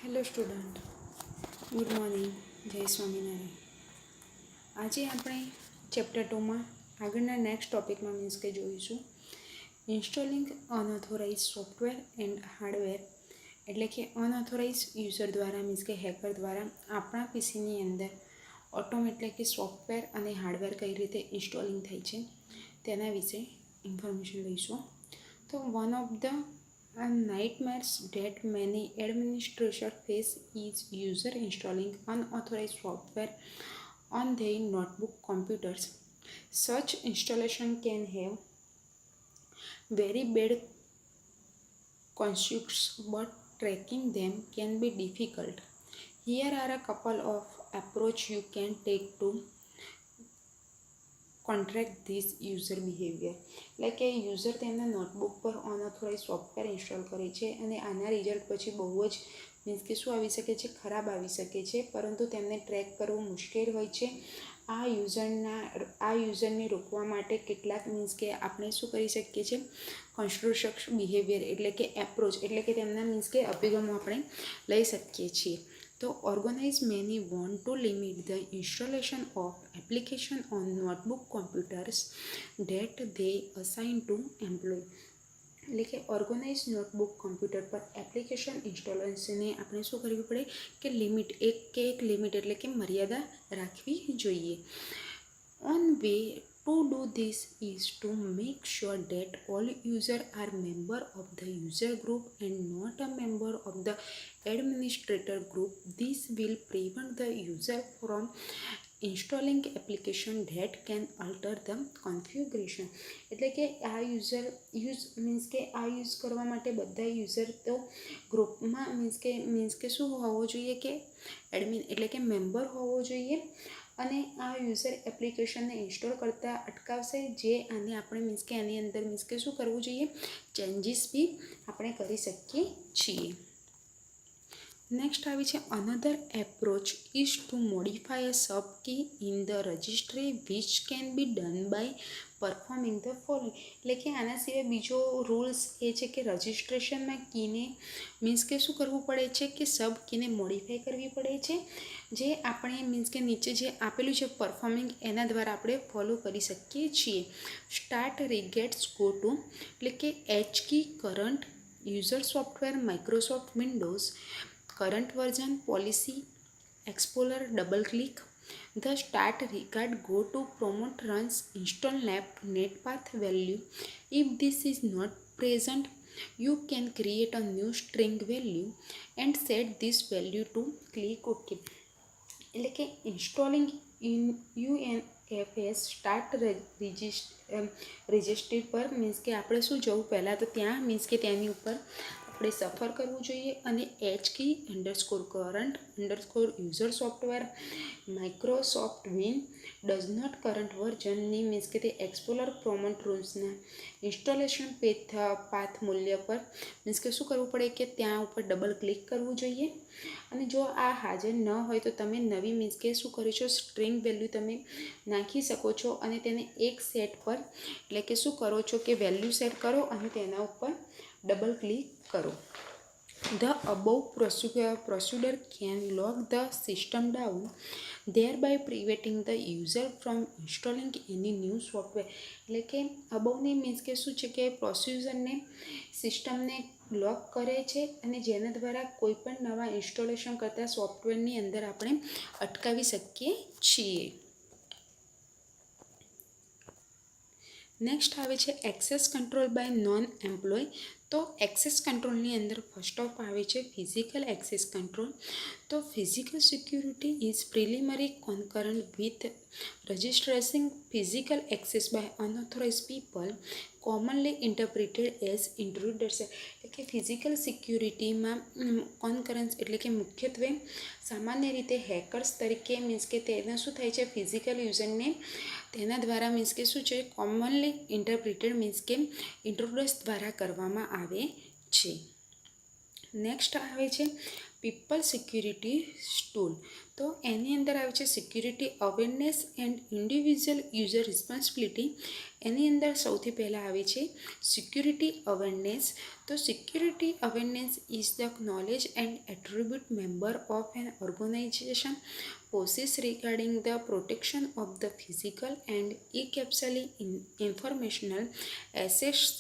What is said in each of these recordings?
Hello student, good morning, જય સ્વામિનારાયણ. આજે આપણે ચેપ્ટર 2માં આગળના નેક્સ્ટ ટોપિકમાં મીન્સ કે જોઈશું installing unauthorise software and hardware, એટલે કે અનઓથોરાઇઝ યુઝર દ્વારા મીન્સ કે હેકર દ્વારા આપણા પીસીની અંદર એટલે કે સોફ્ટવેર અને હાર્ડવેર કઈ રીતે ઇન્સ્ટોલિંગ થાય છે તેના વિશે ઇન્ફોર્મેશન લઈશું. તો one of the nightmares that many administrators face is user installing unauthorized software on their notebook computers. Such installation can have very bad consequences, but tracking them can be difficult. Here are a couple of approaches you can take to contract this user behaviour. એટલે કે user તેમના notebook પર unauthorise software install કરે છે અને આના result પછી બહુ જ મીન્સ કે શું આવી શકે છે, ખરાબ આવી શકે છે, પરંતુ તેમને ટ્રેક કરવું મુશ્કેલ હોય છે. આ યુઝરને રોકવા માટે કેટલાક મીન્સ કે આપણે શું કરી શકીએ છીએ, કન્સ્ટ્રક્શન બિહેવિયર એટલે કે એપ્રોચ એટલે કે તેમના મીન્સ કે અભિગમો આપણે લઈ શકીએ છીએ. તો organize many want to limit the installation of application on notebook computers that they assign to employ. એટલે કે ઓર્ગેનાઇઝ નોટબુક કોમ્પ્યુટર પર એપ્લિકેશન ઇન્સ્ટોલેશનને આપણે શું કરવી પડે કે એક લિમિટ એટલે કે મર્યાદા રાખવી જોઈએ. On way to do this is to make sure that all users are member of the user group and not a member of the administrator group. This will prevent the user from installing application that can alter the configuration. એટલે કે આ use કરવા માટે બધા user તો ગ્રુપમાં means કે શું હોવો જોઈએ કે એડમિન એટલે કે મેમ્બર હોવો જોઈએ અને આ યુઝર એપ્લિકેશનને ઇન્સ્ટોલ કરતાં અટકાવશે. જે આને આપણે આની અંદર શું કરવું જોઈએ, ચેન્જીસ બી આપણે કરી શકીએ છીએ. નેક્સ્ટ આવી છે another approach is to modify a sub key in the registry which can be done by performing the following. એટલે કે આના સિવાય બીજો રૂલ્સ એ છે કે રજિસ્ટ્રેશનમાં કીને શું કરવું પડે છે કે સબ કીને મોડિફાઈ કરવી પડે છે. જે આપણે કે નીચે જે આપેલું છે પરફોર્મિંગ એના દ્વારા આપણે ફોલો કરી શકીએ છીએ. સ્ટાર્ટ રીગેટ્સ ગો ટુ એટલે કે H key current user software Microsoft Windows current version policy explorer double click the start record go to promote runs install netpath value. If this is not present, you can create a new string value and set this value to click OK. એટલે કે installing UNFS start registry પર કે આપણે શું જવું પહેલાં તો ત્યાં તેની ઉપર આપણે સફર કરવું જોઈએ અને H key _current user software Microsoft windows not current વર્ઝનની તે એક્સપ્લોરર પ્રોમોટ રૂલ્સના ઇન્સ્ટોલેશન પાથ મૂલ્ય પર શું કરવું પડે કે ત્યાં ઉપર ડબલ ક્લિક કરવું જોઈએ. અને જો આ હાજર ન હોય તો તમે નવી શું કરો છો, સ્ટ્રિંગ વેલ્યુ તમે નાખી શકો છો અને તેને એક સેટ પર એટલે કે શું કરો છો કે વેલ્યુ સેટ કરો અને તેના ઉપર ડબલ ક્લિક કરો. The above procedure can lock the system down, thereby preventing the user from installing any new software. એટલે કે અબવની શું છે કે પ્રોસિજરને સિસ્ટમને લોક કરે છે અને જેના દ્વારા કોઈ પણ નવા ઇન્સ્ટોલેશન કરતા સોફ્ટવેરની અંદર આપણે અટકાવી શકીએ છીએ. નેક્સ્ટ આવે છે access control by non employee. તો એક્સેસ કંટ્રોલની અંદર ફર્સ્ટ ઓફ આવે છે ફિઝિકલ એક્સેસ કંટ્રોલ. તો physical security is preliminary concurrent with registration physical access by unauthorise people commonly interpreted as intruders. એટલે કે ફિઝિકલ સિક્યુરિટીમાં કોન્કરન્સ એટલે કે મુખ્યત્વે સામાન્ય રીતે હેકર્સ તરીકે કે તેના શું થાય છે, ફિઝિકલ યુઝરને તેના દ્વારા શું છે કોમનલી ઇન્ટરપ્રિટેડ ઇન્ટ્રુડર્સ દ્વારા કરવામાં આવે છે. નેક્સ્ટ આવે છે પીપલ સિક્યુરિટી ટૂલ. તો એની અંદર આવે છે security awareness and individual user responsibility. એની અંદર સૌથી પહેલાં આવે છે સિક્યુરિટી અવેરનેસ. તો security awareness is the knowledge and attribute member of an organisation possess regarding the protection of the physical and especially informational assets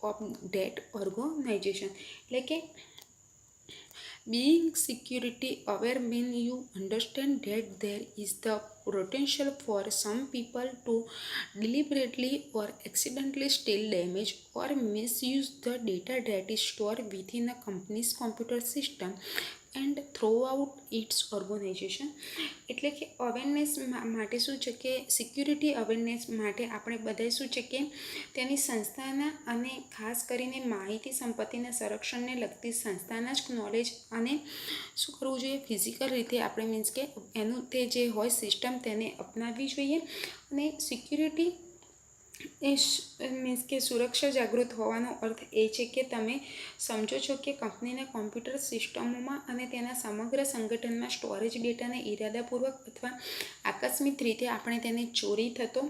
of that organisation. એટલે કે being security aware means you understand that there is the potential for some people to deliberately or accidentally steal, damage, or misuse the data that is stored within a company's computer system and throughout its organization. એટલે કે awareness માટે શું છે કે security awareness માટે આપણે બધાએ શું છે કે તેની સંસ્થાના અને ખાસ કરીને માહિતી સંપત્તિના સંરક્ષણને લગતી સંસ્થાના જ નોલેજ અને શું કરવું જોઈએ, ફિઝિકલ રીતે આપણે મીન્સ કે એનું તે જે હોય સિસ્ટમ તેને અપનાવવી જોઈએ. અને સિક્યુરિટી એ મીન્સ કે સુરક્ષા જાગૃત હોવાનો અર્થ એ છે કે તમે સમજો છો કે કંપનીના કોમ્પ્યુટર સિસ્ટમોમાં અને તેના સમગ્ર સંગઠનમાં સ્ટોરેજ ડેટાને ઇરાદાપૂર્વક અથવા આકસ્મિક રીતે આપણે તેને ચોરી થતો,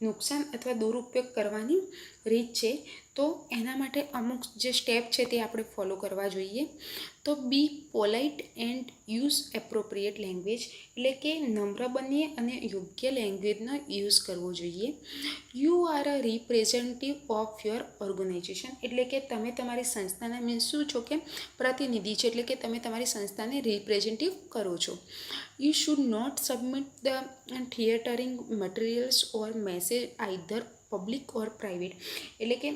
નુકસાન અથવા દુરુપયોગ કરવાની રીત છે. તો એના માટે અમુક જે સ્ટેપ છે તે આપણે ફોલો કરવા જોઈએ. તો be polite and use appropriate language. એટલે કે નમ્ર બનીએ અને યોગ્ય લેંગ્વેજનો યુઝ કરવો જોઈએ. You are a representative of your organization. એટલે કે તમે તમારી સંસ્થાના મીન્સ શું છો કે પ્રતિનિધિ છે, એટલે કે તમે તમારી સંસ્થાને રિપ્રેઝેન્ટેટિવ કરો છો. You should not submit the threatening materials or message either public or private. એટલે કે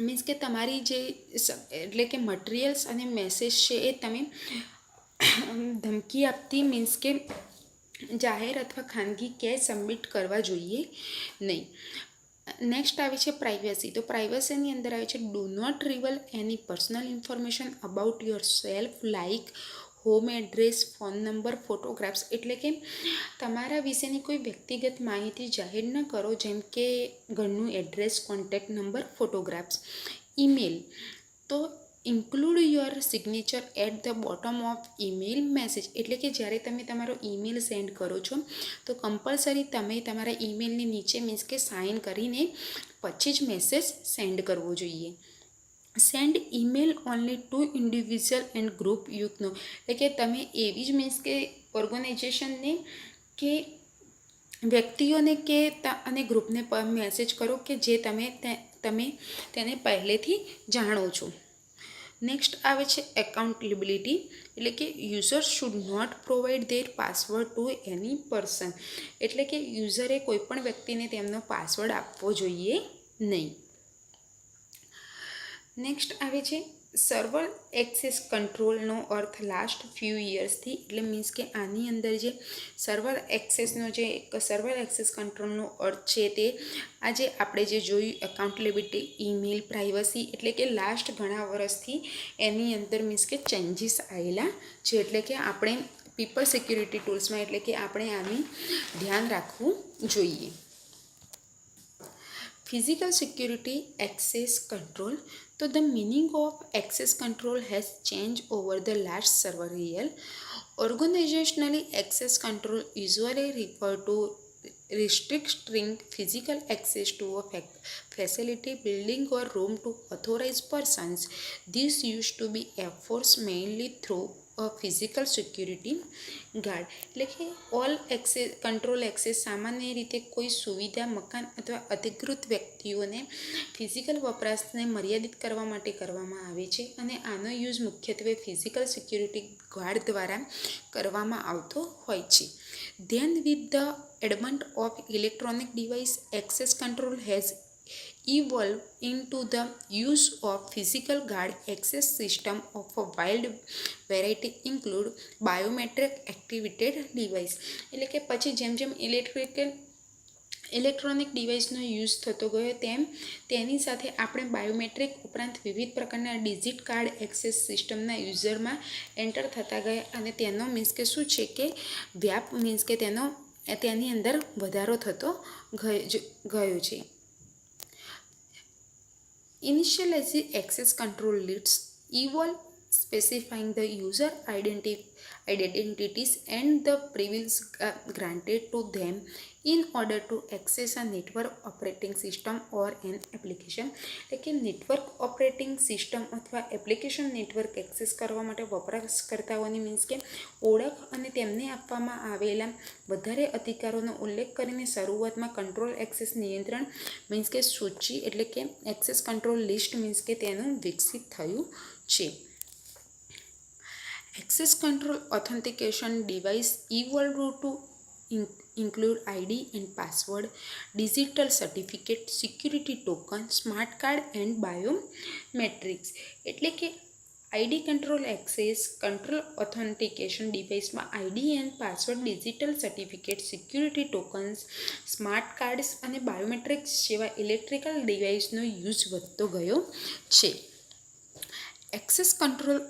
મીન્સ કે તમારી જે એટલે કે મટીરિયલ્સ અને મેસેજ છે એ તમે ધમકી આપતી મીન્સ કે જાહેર અથવા ખાનગી ક્યાંય સબમિટ કરવા જોઈએ નહીં. નેક્સ્ટ આવે છે પ્રાઇવસી. તો પ્રાઇવસીની અંદર આવે છે do not reveal any personal information about yourself like home address, phone number, photographs. એટલે કે તમારા વિશેની કોઈ વ્યક્તિગત માહિતી જાહેર ન કરો, જેમ કે ઘરનું address, contact number, photographs. Email. તો include your signature at the bottom of email message. એટલે કે જ્યારે તમે તમારો ઈમેલ સેન્ડ કરો છો તો કમ્પલસરી તમે તમારા ઈમેલની નીચે મીન્સ કે સાઇન કરીને પછી જ મેસેજ સેન્ડ કરવો જોઈએ. Send email only to individual and group યુથનો. એટલે કે તમે એવી જ મીન્સ કે ઓર્ગેનાઇઝેશનને કે વ્યક્તિઓને કે અને ગ્રુપને મેસેજ કરો કે જે તમે તેને પહેલેથી જાણો છો. નેક્સ્ટ આવે છે એકાઉન્ટેબિલિટી. એટલે કે user should not provide their password to any person. એટલે કે યુઝરે કોઈપણ વ્યક્તિને તેમનો પાસવર્ડ આપવો જોઈએ નહીં. નેક્સ્ટ આવે છે સર્વર એક્સેસ કંટ્રોલનો અર્થ લાસ્ટ ફ્યુ યર્સથી. એટલે મીન્સ કે આની અંદર જે સર્વર એક્સેસ કંટ્રોલનો અર્થ છે તે આજે આપણે જે જોયું એકાઉન્ટેબિલિટી, ઈમેલ, પ્રાઇવસી. એટલે કે લાસ્ટ ઘણા વર્ષથી એની અંદર મીન્સ કે ચેન્જીસ આવેલા છે. એટલે કે આપણે પીપલ સિક્યુરિટી ટૂલ્સમાં એટલે કે આપણે આની ધ્યાન રાખવું જોઈએ. Physical security access control. So the meaning of access control has changed over the last several years. Organizationally, access control usually refer to restricting physical access to a facility, building, or room to authorized persons. This used to be enforced mainly through a physical security guard. એટલે કે all access control access સામાન્ય રીતે કોઈ સુવિધા, મકાન અથવા અધિકૃત વ્યક્તિઓને ફિઝિકલ વપરાશને મર્યાદિત કરવા માટે કરવામાં આવે છે અને આનો યુઝ મુખ્યત્વે ફિઝિકલ સિક્યુરિટી ગાર્ડ દ્વારા કરવામાં આવતો હોય છે. Then with the advent of electronic device, access control has evolve into the use of physical guard access system of a wide variety include biometric activated device. એટલે કે પછી જેમ જેમ ઇલેક્ટ્રોનિક ડિવાઇસનો યુઝ થતો ગયો તેમ તેની સાથે આપણે બાયોમેટ્રિક ઉપરાંત વિવિધ પ્રકારના ડિજિટ કાર્ડ એક્સેસ સિસ્ટમના યુઝરમાં એન્ટર થતા ગયા અને તેનો મીન્સ કે શું છે કે વ્યાપ મીન્સ કે તેની અંદર વધારો થતો ગયો છે. Initially, access control leads evolve specifying the user identities and the privileges granted to them in order to access a network operating system or an application. એટલે કે નેટવર્ક ઓપરેટિંગ સિસ્ટમ અથવા એપ્લિકેશન નેટવર્ક એક્સેસ કરવા માટે વપરાશકર્તાઓની means કે ઓળખ અને તેમને આપવામાં આવેલા વધારે અધિકારોનો ઉલ્લેખ કરીને શરૂઆતમાં કંટ્રોલ એક્સેસ નિયંત્રણ મીન્સ કે સૂચિ એટલે કે એક્સેસ કંટ્રોલ લિસ્ટ મીન્સ કે તેનું વિકસિત થયું છે. Access control authentication device evolved to include ID and password, digital certificate, security token, smart card and biometrics. એટલે કે ID control access control authentication ડિવાઇસમાં ID and password, digital certificate, security tokens, smart cards અને biometrics જેવા electrical ડિવાઇસનો use વધતો ગયો છે. Access control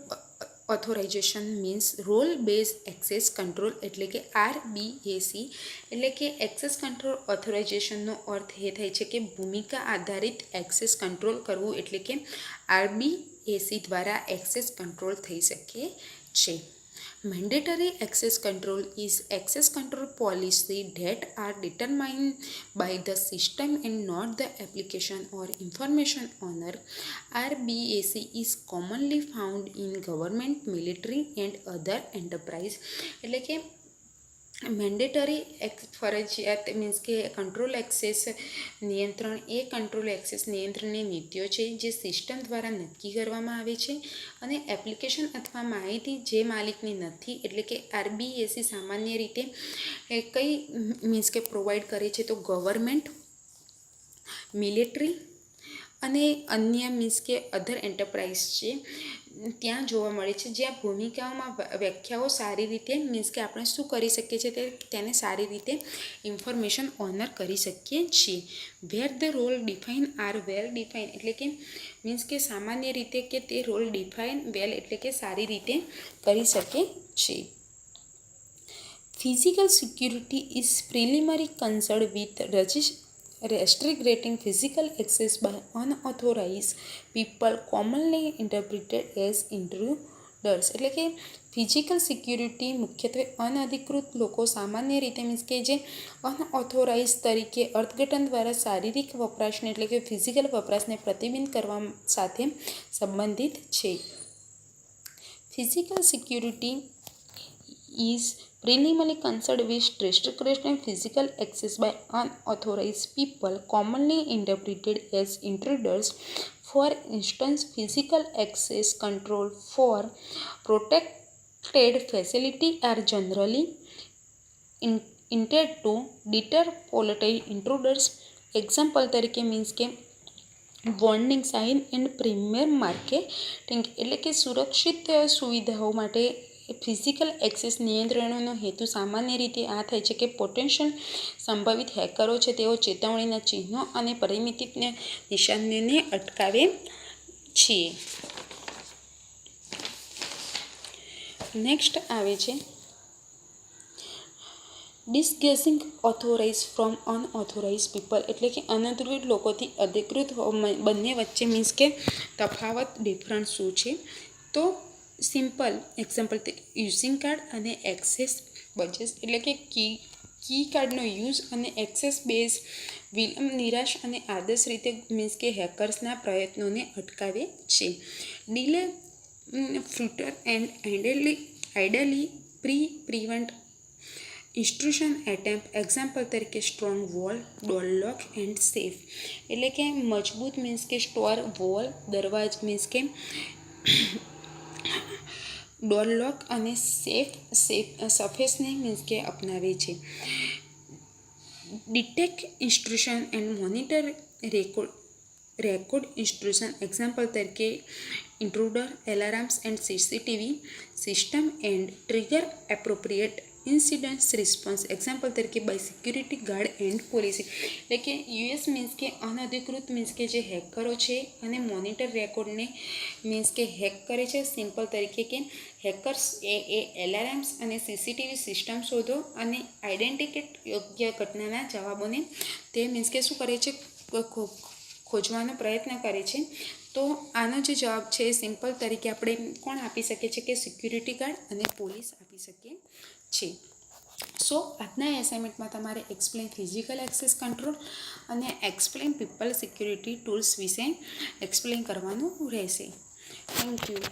authorization means role base access control એટલે કે RBAC. એટલે કે એક્સેસ કંટ્રોલ ઓથોરાઇઝેશનનો અર્થ એ થાય છે કે ભૂમિકા આધારિત એક્સેસ કંટ્રોલ કરવું એટલે કે RBAC દ્વારા એક્સેસ કંટ્રોલ થઈ શકે છે. Mandatory access control is access control policy that are determined by the system and not the application or information owner. RBAC is commonly found in government, military and other enterprise. એટલે કે mandatory ફરજિયાત means કે control access નિયંત્રણ એ control access નિયંત્રણની નીતિઓ છે જે system દ્વારા નક્કી કરવામાં આવે છે અને એપ્લિકેશન અથવા માહિતી જે માલિકની નથી એટલે કે RBAC સામાન્ય રીતે કઈ મીન્સ કે પ્રોવાઈડ કરે છે તો ગવર્મેન્ટ, મિલિટરી અને અન્ય મીન્સ કે અધર એન્ટરપ્રાઇઝ છે ત્યાં જોવા મળે છે, જ્યાં ભૂમિકાઓમાં વ્યાખ્યાઓ સારી રીતે મીન્સ કે આપણે શું કરી શકીએ છીએ તેને સારી રીતે ઇન્ફોર્મેશન ઓનર કરી શકીએ છીએ. Where the role define are well define એટલે કે મીન્સ કે સામાન્ય રીતે કે તે રોલ ડિફાઇન વેલ એટલે કે સારી રીતે કરી શકે છે. Physical security is preliminary concern with restricting physical access by unauthorized people commonly interpreted as intruders. એટલે કે ફિઝિકલ સિક્યુરિટી મુખ્યત્વે અનધિકૃત લોકો સામાન્ય રીતે મીન્સ કે જે અનઓથોરાઇઝ તરીકે અર્થઘટન દ્વારા શારીરિક વપરાશને એટલે કે ફિઝિકલ વપરાશને પ્રતિબંધિત કરવા સાથે સંબંધિત છે. Physical security is preliminary concerned with restricting physical access by unauthorized people commonly interpreted as intruders. For instance, physical access control for protected facilities are generally intended to deter potential intruders. Example તરીકે means કે warning sign and premier marketing એટલે કે સુરક્ષિત સુવિધાઓ માટે physical access નિયંત્રણોનો હેતુ સામાન્ય રીતે આ થાય છે કે પોટેન્શિયલ સંભવિત હેકરો છે તેઓ ચેતવણીના ચિહ્નો અને પરિમિતિક નિશાનીને અટકાવે છે. નેક્સ્ટ આવે છે ડિસગેસિંગ ઓથોરાઇઝ ફ્રોમ અનઓથોરાઇઝ પીપલ એટલે કે અનધિકૃત લોકોથી અધિકૃત બંને વચ્ચે મીન્સ કે તફાવત ડિફરન્સ શું છે તો સિમ્પલ એક્ઝામ્પલ યુઝિંગ કાર્ડ અને એક્સેસ બજેસ એટલે કે કી કાર્ડનો યુઝ અને એક્સેસ બેઝ વિલંબ નિરાશ અને આદર્શ રીતે મીન્સ કે હેકર્સના પ્રયત્નોને અટકાવે છે. Delay frustrate and ideally prevent intrusion attempt example તરીકે strong wall, door lock and safe એટલે કે મજબૂત મીન્સ કે સ્ટોર વોલ દરવાજ મીન્સ કે ડોર લોક અને સફેસને મીન્સ કે અપનાવે છે. Detect intrusion and monitor record intrusion example તરીકે intruder alarms and CCTV system and trigger appropriate incidents response example તરીકે by security guard and policy એટલે કે US મીન્સ કે અનધિકૃત મીન્સ કે જે હેકરો છે અને મોનિટર રેકોર્ડને મીન્સ કે હેક કરે છે. સિમ્પલ તરીકે કે હેકર્સ એ એલાર્મ્સ અને CCTV સિસ્ટમ શોધો અને આઈડેન્ટિકેટ યોગ્ય ઘટનાના જવાબોને તે મીન્સ કે શું કરે છે ખોજવાનો પ્રયત્ન કરે છે. તો આનો જે જવાબ છે એ સિમ્પલ તરીકે આપણે કોણ આપી શકીએ છીએ કે સિક્યુરિટી ગાર્ડ અને પોલીસ આપી શકીએ છીએ. સો આજના એસાઇનમેન્ટમાં તમારે એક્સપ્લેન ફિઝિકલ એક્સેસ કંટ્રોલ અને એક્સપ્લેન પીપલ સિક્યુરિટી ટૂલ્સ વિશે એક્સપ્લેન કરવાનું રહેશે. Thank you.